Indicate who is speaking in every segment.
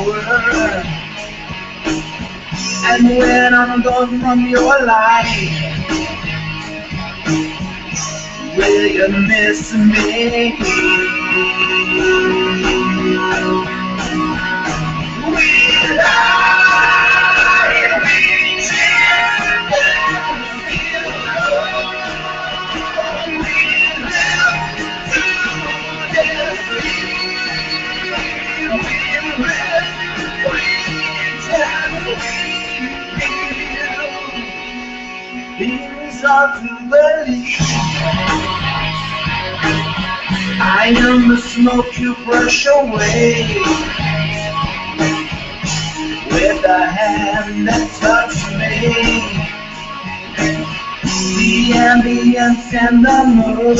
Speaker 1: word. And when I'm gone from your life, will you miss me? Will I reach things are to believe. I am the smoke you brush away with the hand that touched me. The ambience and the mood,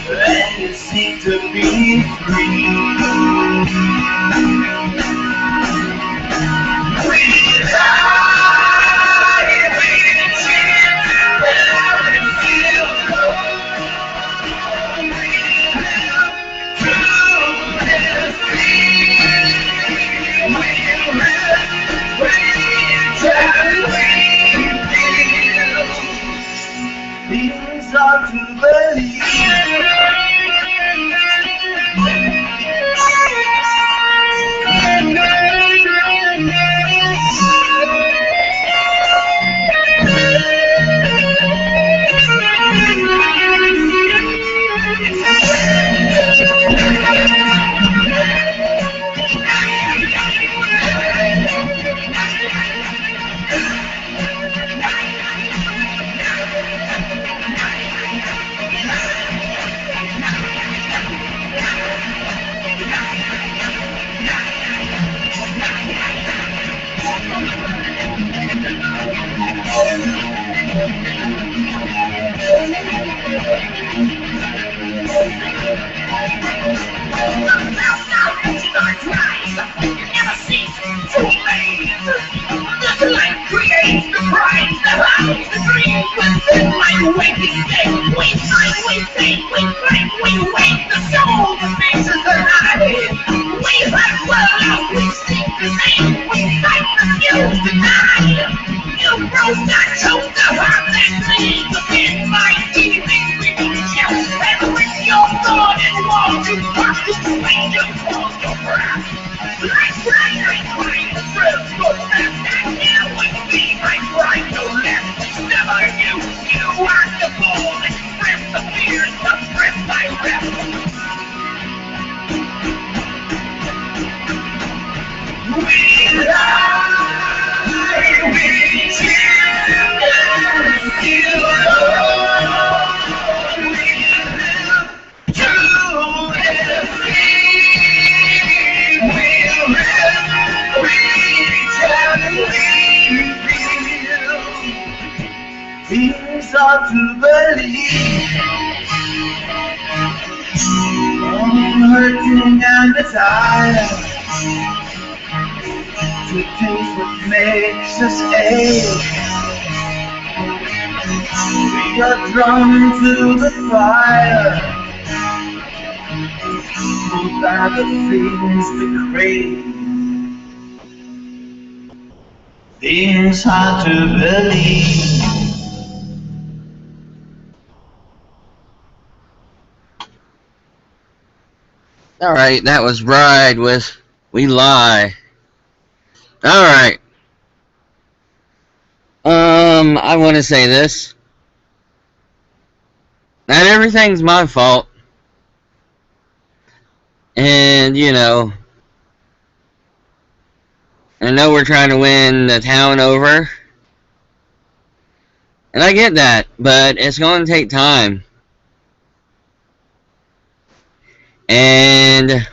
Speaker 1: and you seem to be free. Things are to believe. Creates the prize, the house, the dream within my waking day. We fight, we think, we fight, we wait. The soul, the faces that I hid. We hunt well out, we seek the name. We fight the skills to die. You broke that choke, the heart that bleeds. Again, my evening reach you. And with your thought and walls, you walk to swing your close your breath. Like rain, the thrills go fast. And you would be my bride, no less. Never you are the bold. Express the fears, suppress my rest. Will I reach you? You things are to believe. Hurting and desire to taste what makes us ache. We are drawn to the fire, moved by the things we crave. Things hard to believe.
Speaker 2: Alright, that was Bride with We Lie. Alright. I want to say this. Not everything's my fault. And, you know, I know we're trying to win the town over. And I get that, but it's going to take time. And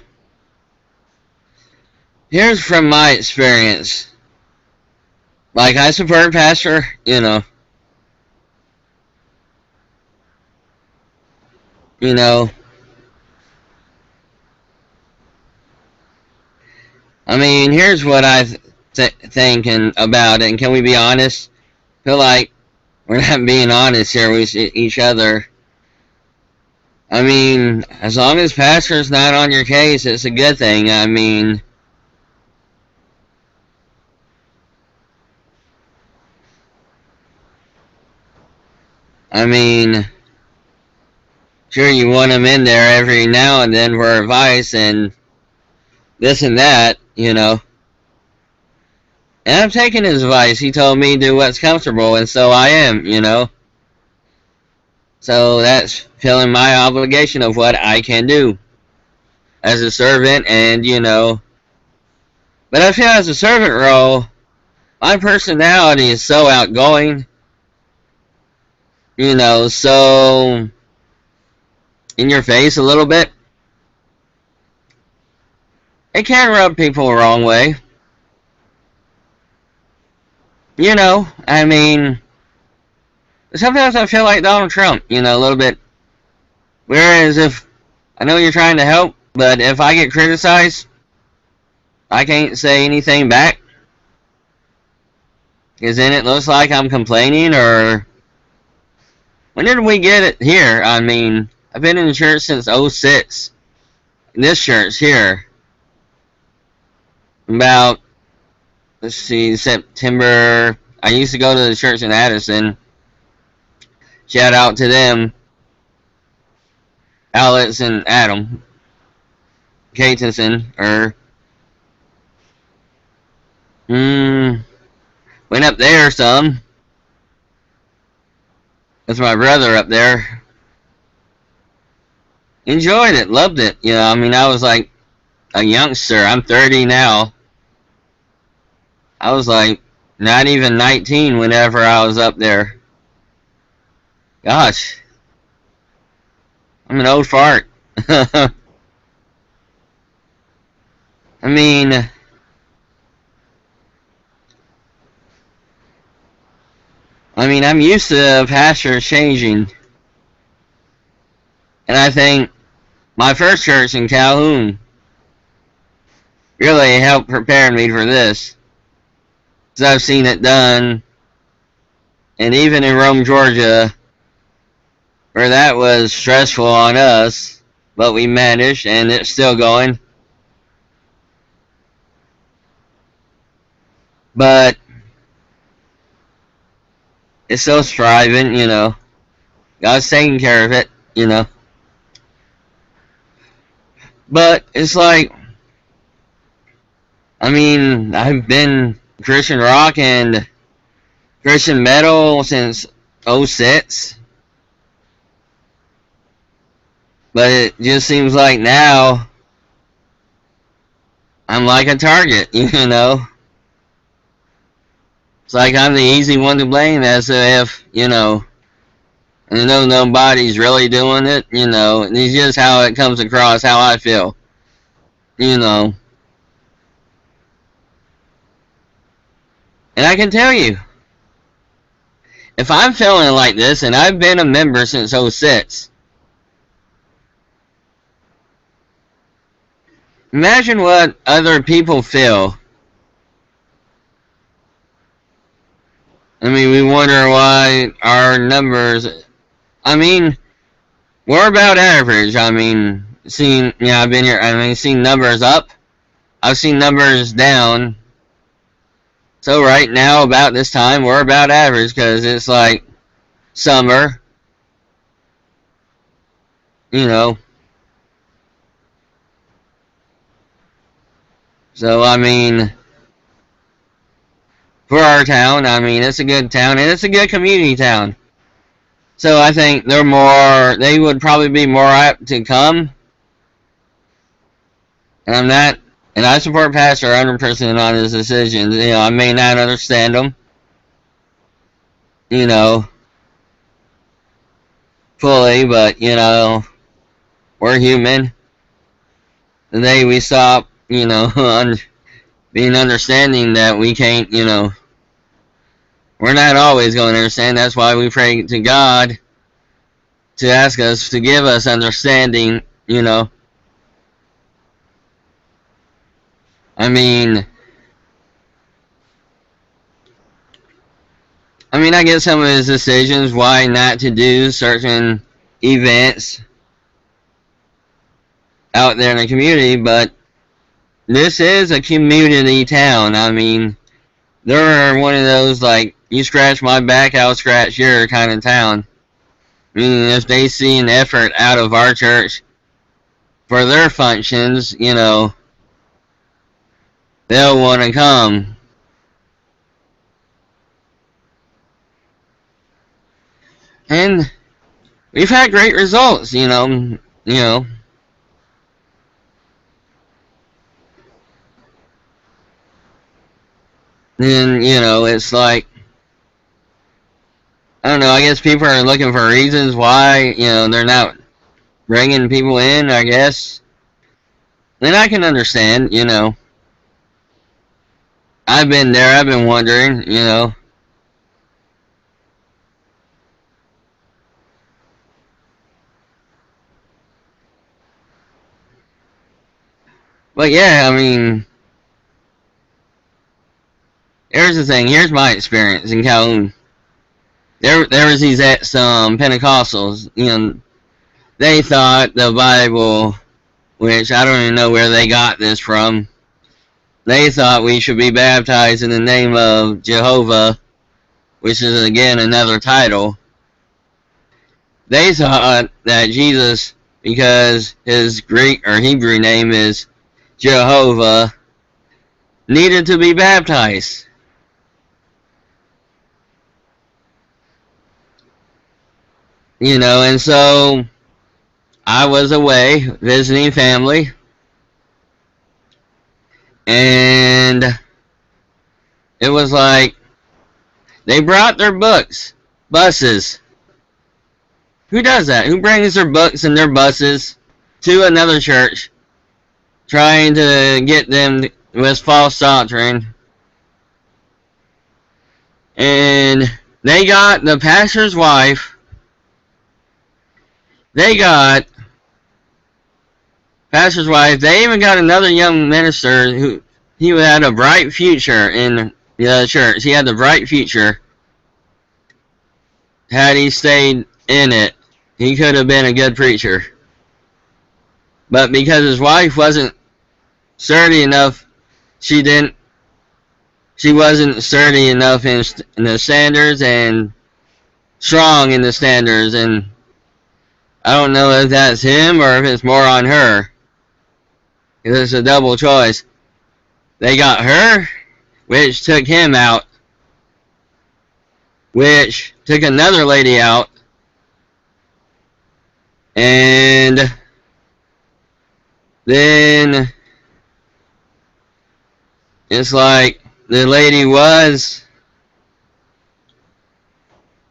Speaker 2: here's from my experience. Like, I support Pastor, you know, I mean, here's what I thinking about it, and can we be honest? I feel like we're not being honest here with each other. I mean, as long as pastor's not on your case, it's a good thing. I mean, sure, you want him in there every now and then for advice and this and that, you know. And I'm taking his advice. He told me do what's comfortable, and so I am, you know. So that's filling my obligation of what I can do as a servant, and, you know. But I feel as a servant role, my personality is so outgoing, you know, so in your face a little bit. It can rub people the wrong way. You know, I mean, sometimes I feel like Donald Trump, you know, a little bit. Whereas if I know you're trying to help, but if I get criticized, I can't say anything back. Because then it looks like I'm complaining, or when did we get it here? I mean, I've been in the church since '06. This church here. About, let's see, September. I used to go to the church in Addison. Shout out to them. Alex and Adam Catenson, went up there some. That's my brother up there. Enjoyed it, loved it. You know, I mean, I was like a youngster. I'm 30 now. I was like not even 19 whenever I was up there. Gosh. I'm an old fart. I mean, I'm used to pastors changing. And I think my first church in Calhoun really helped prepare me for this. Because I've seen it done. And even in Rome, Georgia, where that was stressful on us, but we managed, and it's still going. But it's still striving, you know. God's taking care of it, you know. But it's like, I mean, I've been Christian rock and Christian metal since '06. But it just seems like now I'm like a target, you know. It's like I'm the easy one to blame, as if, you know, and nobody's really doing it, you know. And it's just how it comes across, how I feel, you know. And I can tell you, if I'm feeling like this, and I've been a member since '06, imagine what other people feel. I mean, we wonder why our numbers, I mean, we're about average. I mean, I've been here, seen numbers up. I've seen numbers down. So right now, about this time, we're about average, because it's like summer, you know. So, I mean, for our town, I mean, it's a good town, and it's a good community town. So I think they would probably be more apt to come. And I support Pastor 100% on his decisions. You know, I may not understand them, you know, fully, but, you know, we're human. The day we stop, you know, being understanding that we can't, you know, we're not always going to understand. That's why we pray to God to ask us to give us understanding, you know. I mean, I get some of his decisions, why not to do certain events, out there in the community, but this is a community town. I mean, they're one of those, like, you scratch my back, I'll scratch your kind of town. Meaning if they see an effort out of our church for their functions, you know, they'll want to come. And we've had great results, you know. And, you know, it's like, I don't know, I guess people are looking for reasons why, you know, they're not bringing people in, I guess. And I can understand, you know. I've been there, I've been wondering, you know. But yeah, I mean, here's the thing, here's my experience in Calhoun. There was these some Pentecostals, you know, they thought the Bible, which I don't even know where they got this from, they thought we should be baptized in the name of Jehovah, which is again another title. They thought that Jesus, because his Greek or Hebrew name is Jehovah, needed to be baptized. You know, and so I was away visiting family, and it was like they brought their buses. Who does that? Who brings their books and their buses to another church, trying to get them with false doctrine? And they got the pastor's wife. They got pastor's wife. They even got another young minister who he had a bright future in the church. He had a bright future. Had he stayed in it, he could have been a good preacher. But because his wife wasn't sturdy enough, she wasn't sturdy enough in the standards and strong in the standards, and I don't know if that's him or if it's more on her. It's a double choice. They got her, which took him out, which took another lady out, and then it's like the lady was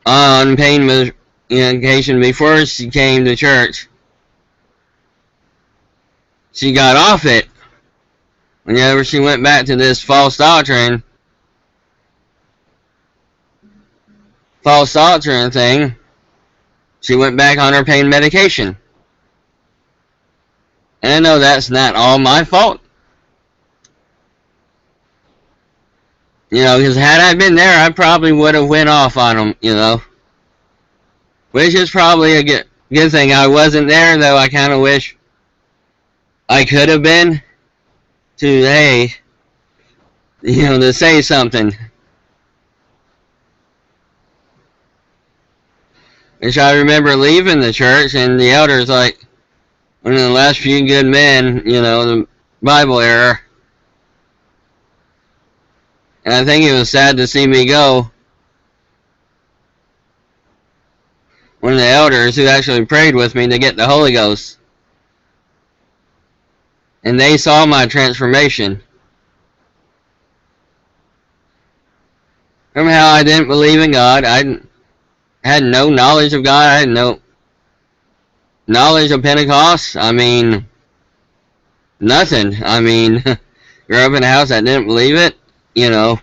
Speaker 2: on pain medication before she came to church. She got off it whenever she went back to this false doctrine thing. She went back on her pain medication. And I know that's not all my fault. You know, because had I been there, I probably would have went off on them, you know. Which is probably a good thing. I wasn't there, though I kind of wish I could have been to, hey, you know, to say something. Which I remember leaving the church, and the elders, like, one of the last few good men, you know, the Bible era. And I think it was sad to see me go. One of the elders who actually prayed with me to get the Holy Ghost. And they saw my transformation. From how I didn't believe in God, I had no knowledge of God, I had no knowledge of Pentecost. I mean, nothing. I mean, grew up in a house that didn't believe it, you know.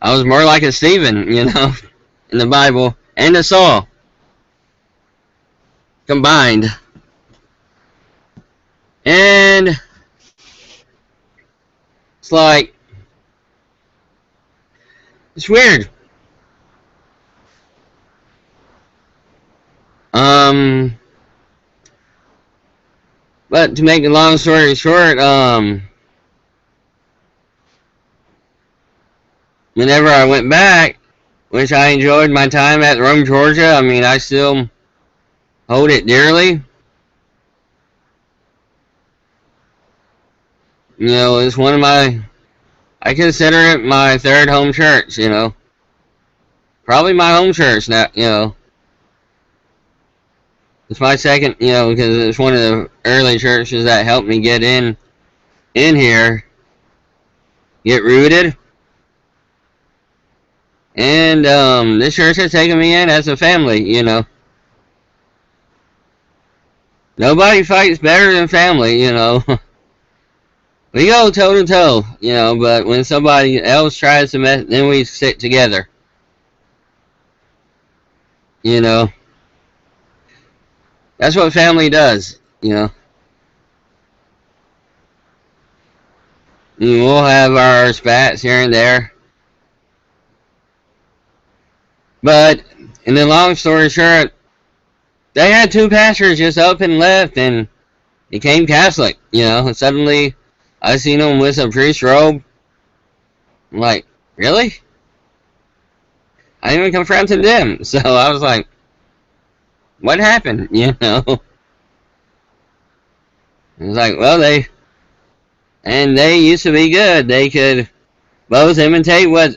Speaker 2: I was more like a Stephen, you know, in the Bible, and a Saul combined. And it's like, it's weird. But to make a long story short, whenever I went back, which I enjoyed my time at Rome, Georgia, I mean, I still hold it dearly. You know, it's one of I consider it my third home church, you know. Probably my home church now, you know. It's my second, you know, because it's one of the early churches that helped me get in here, get rooted. And this church has taken me in as a family, you know. Nobody fights better than family, you know. We go toe to toe, you know, but when somebody else tries to mess, then we stick together. You know. That's what family does, you know. And we'll have our spats here and there. But, in the long story short, they had two pastors just up and left and became Catholic, you know. And suddenly, I seen them with a priest robe. I'm like, really? I even confronted them. So I was like, what happened, you know? It was like, well, they used to be good. They could both imitate what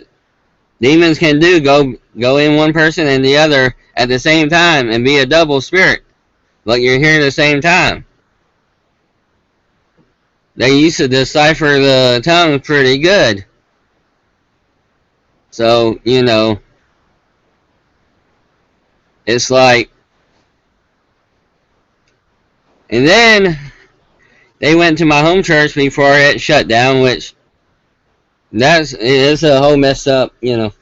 Speaker 2: demons can do. Go in one person and the other at the same time and be a double spirit. But you're here at the same time. They used to decipher the tongue pretty good. So, you know, it's like, and then they went to my home church before it shut down, which it's a whole messed up, you know.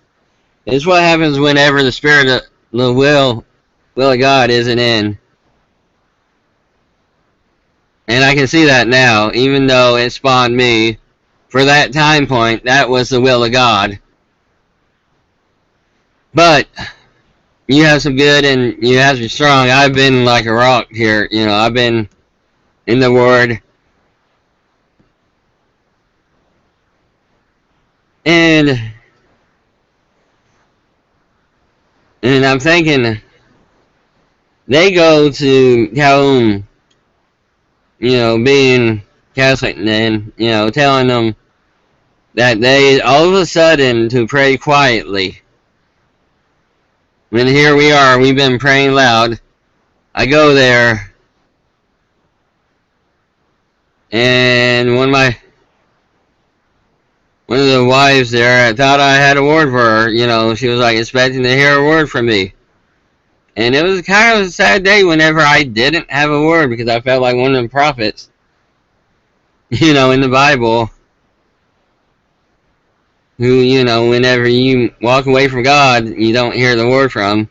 Speaker 2: It's what happens whenever the spirit of the will of God isn't in. And I can see that now, even though it spawned me. For that time point, that was the will of God. But you have some good and you have some strong. I've been like a rock here, you know. I've been in the Word. And I'm thinking, they go to Calhoun, you know, being Catholic, and then, you know, telling them that they all of a sudden to pray quietly. When here we are, we've been praying loud. I go there, and one of the wives there, I thought I had a word for her. You know, she was like expecting to hear a word from me. And it was kind of a sad day whenever I didn't have a word, because I felt like one of the prophets, you know, in the Bible, who, you know, whenever you walk away from God, you don't hear the word from.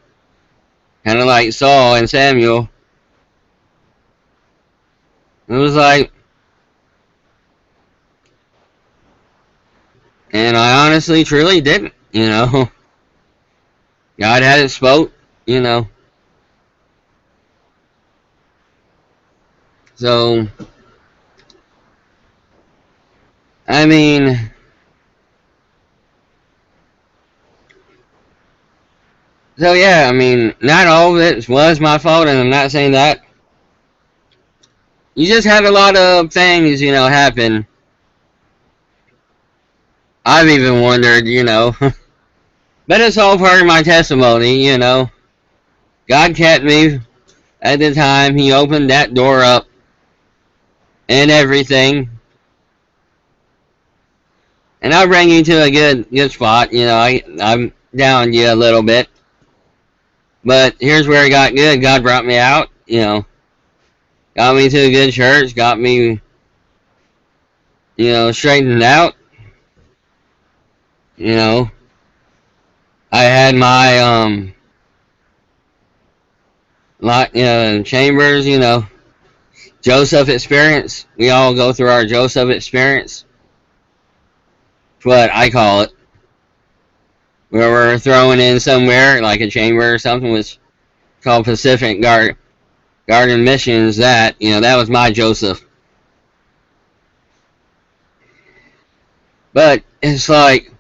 Speaker 2: Kind of like Saul and Samuel. It was like, and I honestly, truly didn't, you know. God hadn't spoke, you know. So, I mean, so yeah, I mean, not all of it was my fault, and I'm not saying that. You just had a lot of things, you know, happen. I've even wondered, you know. But it's all part of my testimony, you know. God kept me at the time. He opened that door up and everything. And I'll bring you to a good spot. You know, I'm down you a little bit. But here's where it got good. God brought me out, you know. Got me to a good church. Got me, you know, straightened out. You know. I had my, chambers, you know. Joseph experience. We all go through our Joseph experience. That's what I call it. Where we're throwing in somewhere, like a chamber or something, was called Pacific Guard. Garden Missions, that was my Joseph. But it's like,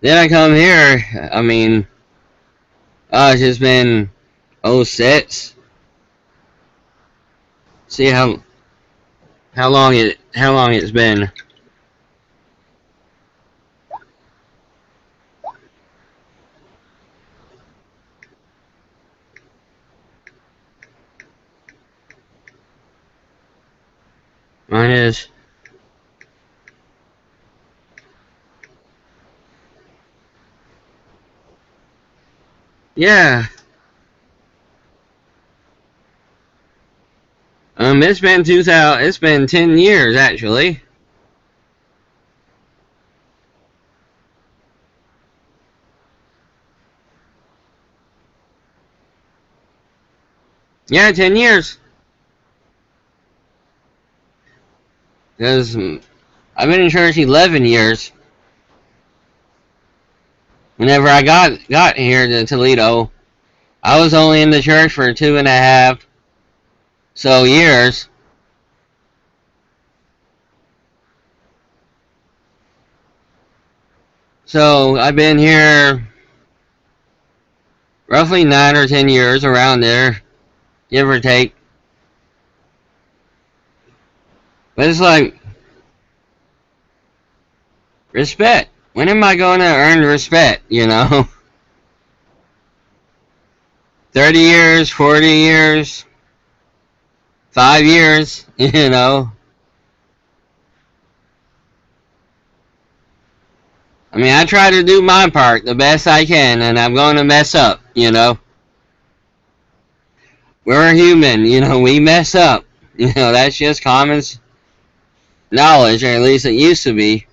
Speaker 2: then I come here. I mean, it's just been '06. See how long it's been. Mine is. Yeah. It's been 2000. It's been 10 years actually. Yeah, 10 years. Because I've been in church 11 years. Whenever I got here to Toledo, I was only in the church for 2.5 years. So I've been here roughly 9 or 10 years, around there, give or take. But it's like, respect. When am I going to earn respect, 30 years, 40 years, 5 years, I mean, I try to do my part the best I can, and I'm going to mess up, We're human, we mess up. That's just common knowledge, or at least it used to be.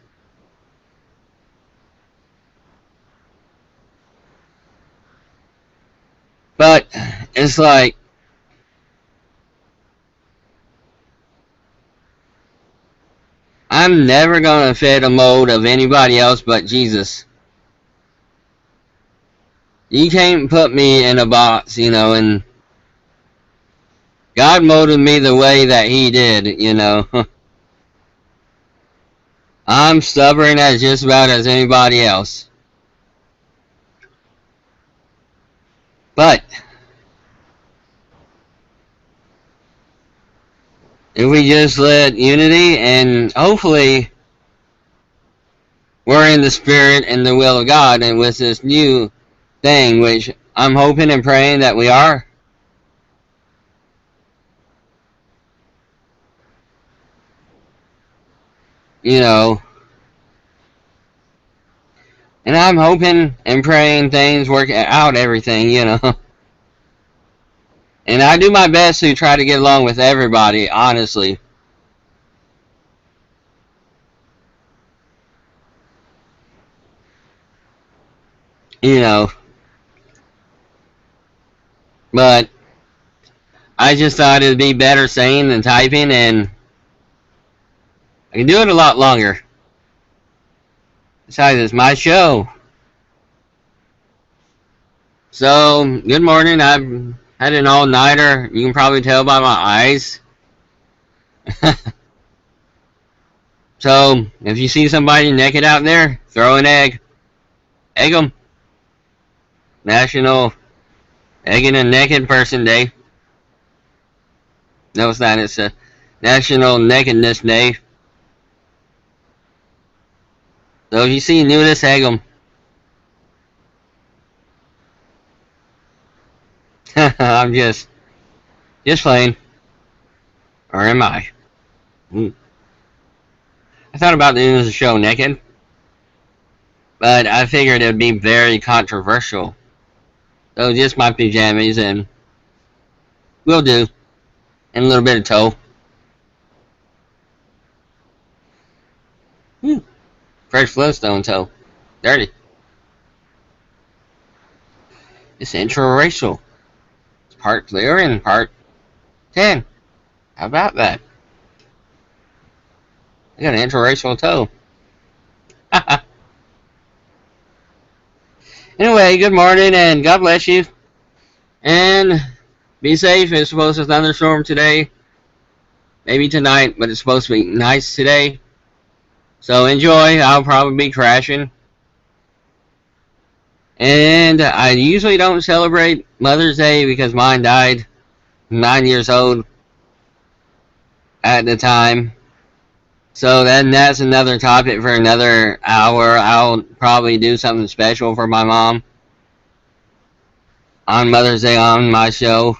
Speaker 2: But it's like, I'm never going to fit a mold of anybody else but Jesus. You can't put me in a box, and God molded me the way that He did, I'm stubborn as just about as anybody else. But if we just let unity, and hopefully we're in the spirit and the will of God, and with this new thing, which I'm hoping and praying that we are, and I'm hoping and praying things work out, everything, And I do my best to try to get along with everybody, honestly. But I just thought it'd be better saying than typing, and I can do it a lot longer. Besides, it's my show. So, good morning. I've had an all-nighter. You can probably tell by my eyes. So, if you see somebody naked out there, throw an egg. Egg them. National Egging a Naked Person Day. No, it's not. It's a National Nakedness Day. So, if you see nudists, egg them. I'm just playing. Or am I? I thought about doing this show naked, but I figured it would be very controversial. So just my pajamas, and will do. And a little bit of toe. Fresh Flintstone toe. Dirty. It's interracial. It's part clear and part tan. How about that? I got an interracial toe. Anyway, good morning and God bless you. And be safe. It's supposed to thunderstorm today. Maybe tonight, but it's supposed to be nice today. So enjoy. I'll probably be crashing. And I usually don't celebrate Mother's Day because mine died 9 years old at the time. So then that's another topic for another hour. I'll probably do something special for my mom on Mother's Day on my show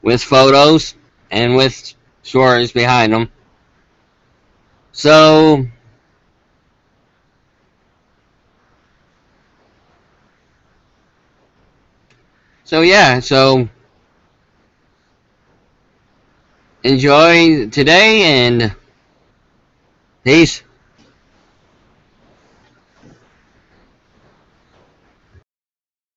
Speaker 2: with photos and with stories behind them. So yeah, so enjoy today and peace.